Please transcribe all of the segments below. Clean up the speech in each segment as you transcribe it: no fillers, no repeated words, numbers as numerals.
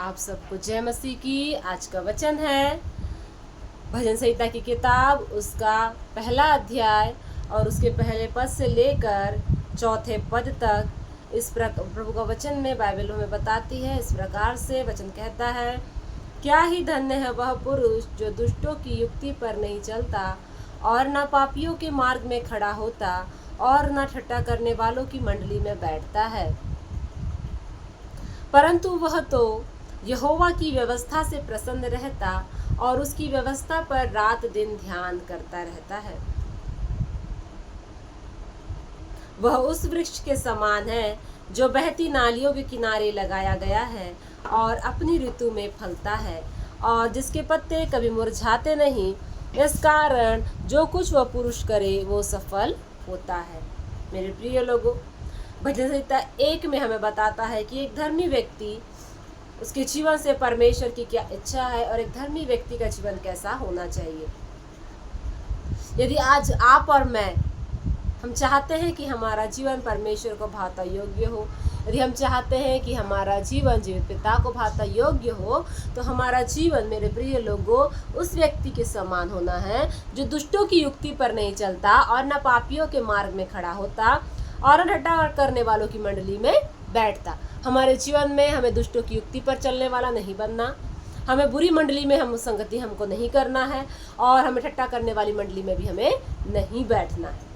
आप सबको जय मसीह की। आज का वचन है भजन संहिता की किताब, उसका पहला अध्याय और उसके पहले पद से लेकर चौथे पद तक। इस प्रभु का वचन में बाइबल हमें बताती है, इस प्रकार से वचन कहता है, क्या ही धन्य है वह पुरुष जो दुष्टों की युक्ति पर नहीं चलता और न पापियों के मार्ग में खड़ा होता और न ठट्ठा करने वालों की मंडली में बैठता है, परंतु वह तो यहोवा की व्यवस्था से प्रसन्न रहता और उसकी व्यवस्था पर रात दिन ध्यान करता रहता है। वह उस वृक्ष के समान है जो बहती नालियों के किनारे लगाया गया है और अपनी ऋतु में फलता है और जिसके पत्ते कभी मुरझाते नहीं। इस कारण जो कुछ वह पुरुष करे वो सफल होता है। मेरे प्रिय लोगों, भजन संहिता 1 में हमें बताता है कि एक धर्मी व्यक्ति, उसके जीवन से परमेश्वर की क्या इच्छा है और एक धर्मी व्यक्ति का जीवन कैसा होना चाहिए। यदि आज आप और मैं हम चाहते हैं कि हमारा जीवन परमेश्वर को भाता योग्य हो, यदि हम चाहते हैं कि हमारा जीवन जीवित पिता को भाता योग्य हो, तो हमारा जीवन मेरे प्रिय लोगों उस व्यक्ति के समान होना है जो दुष्टों की युक्ति पर नहीं चलता और न पापियों के मार्ग में खड़ा होता और ठट्ठा करने वालों की मंडली में बैठता। हमारे जीवन में हमें दुष्टों की युक्ति पर चलने वाला नहीं बनना, हमें बुरी मंडली में हम संगति हमको नहीं करना है और हमें ठट्ठा करने वाली मंडली में भी हमें नहीं बैठना है,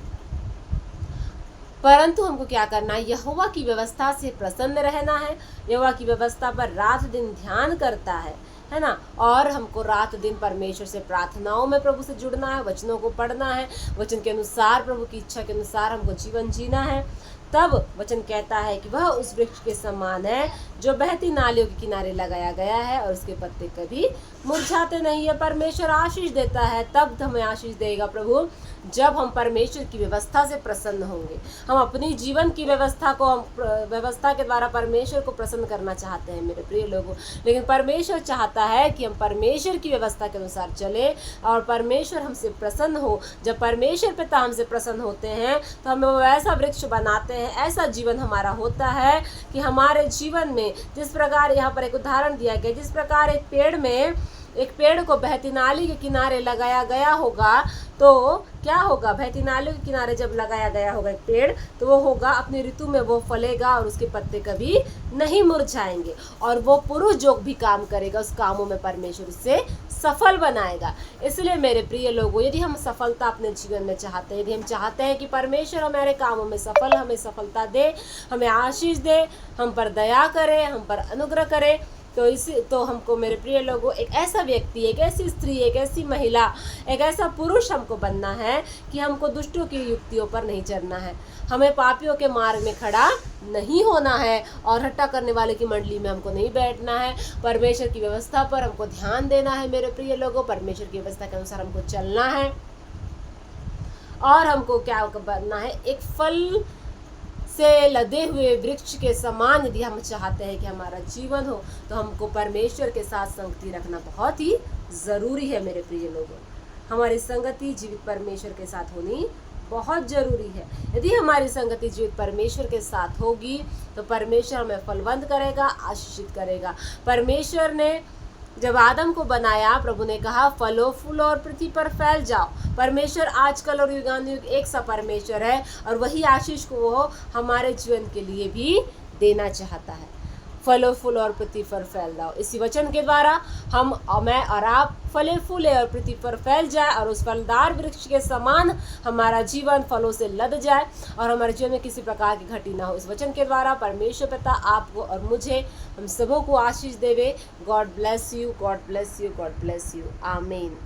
परंतु हमको क्या करना है, यहोवा की व्यवस्था से प्रसन्न रहना है। यहोवा की व्यवस्था पर रात दिन ध्यान करता है ना। और हमको रात दिन परमेश्वर से प्रार्थनाओं में प्रभु से जुड़ना है, वचनों को पढ़ना है, वचन के अनुसार प्रभु की इच्छा के अनुसार हमको जीवन जीना है। तब वचन कहता है कि वह उस वृक्ष के समान है जो बहती नालियों के किनारे लगाया गया है और उसके पत्ते कभी मुरझाते नहीं है। परमेश्वर आशीष देता है, तब हमें आशीष देगा प्रभु जब हम परमेश्वर की व्यवस्था से प्रसन्न होंगे। हम अपनी जीवन की व्यवस्था के द्वारा परमेश्वर को प्रसन्न करना चाहते हैं मेरे प्रिय लोगों, लेकिन परमेश्वर चाहता है कि हम परमेश्वर की व्यवस्था के अनुसार चले और परमेश्वर हमसे प्रसन्न हो। जब परमेश्वर पिता हमसे प्रसन्न होते हैं तो हमें वो ऐसा वृक्ष बनाते हैं, ऐसा जीवन हमारा होता है कि हमारे जीवन में जिस प्रकार यहाँ पर एक उदाहरण दिया गया, जिस प्रकार एक पेड़ को बहती नाली के किनारे लगाया गया होगा, तो क्या होगा, बहती नाली के किनारे जब लगाया गया होगा एक पेड़, तो वो होगा अपनी ऋतु में वो फलेगा और उसके पत्ते कभी नहीं मुरझाएंगे और वो पुरुष जो भी काम करेगा उस कामों में परमेश्वर उससे सफल बनाएगा। इसलिए मेरे प्रिय लोगों, यदि हम सफलता अपने जीवन में चाहते हैं, यदि हम चाहते हैं कि परमेश्वर हमारे कामों में हमें सफलता दे, हमें आशीष दे, हम पर दया करे, हम पर अनुग्रह करे, तो हमको मेरे प्रिय लोगों एक ऐसा व्यक्ति, एक ऐसी स्त्री, एक ऐसी महिला, एक ऐसा पुरुष हमको बनना है कि हमको दुष्टों की युक्तियों पर नहीं चलना है, हमें पापियों के मार्ग में खड़ा नहीं होना है और ठट्ठा करने वाले की मंडली में हमको नहीं बैठना है। परमेश्वर की व्यवस्था पर हमको ध्यान देना है मेरे प्रिय लोगों, परमेश्वर की व्यवस्था के अनुसार हमको चलना है और हमको क्या बनना है, एक फल से लदे हुए वृक्ष के समान। यदि हम चाहते हैं कि हमारा जीवन हो तो हमको परमेश्वर के साथ संगति रखना बहुत ही ज़रूरी है मेरे प्रिय लोगों। हमारी संगति जीवित परमेश्वर के साथ होनी बहुत ज़रूरी है। यदि हमारी संगति जीवित परमेश्वर के साथ होगी तो परमेश्वर हमें फलवंत करेगा, आशीषित करेगा। परमेश्वर ने जब आदम को बनाया, प्रभु ने कहा फलो फूलो और पृथ्वी पर फैल जाओ। परमेश्वर आजकल और युगानुयुग एक सा परमेश्वर है और वही आशीष को वो हमारे जीवन के लिए भी देना चाहता है। फलो फूलो और पृथ्वी पर फैल जाओ, इसी वचन के द्वारा मैं और आप फले फूले और पृथ्वी पर फैल जाए और उस फलदार वृक्ष के समान हमारा जीवन फलों से लद जाए और हमारे जीवन में किसी प्रकार की घटी ना हो। इस वचन के द्वारा परमेश्वर पिता आपको और मुझे, हम सबों को आशीष देवे। God bless you, God bless you, God bless you. आमीन।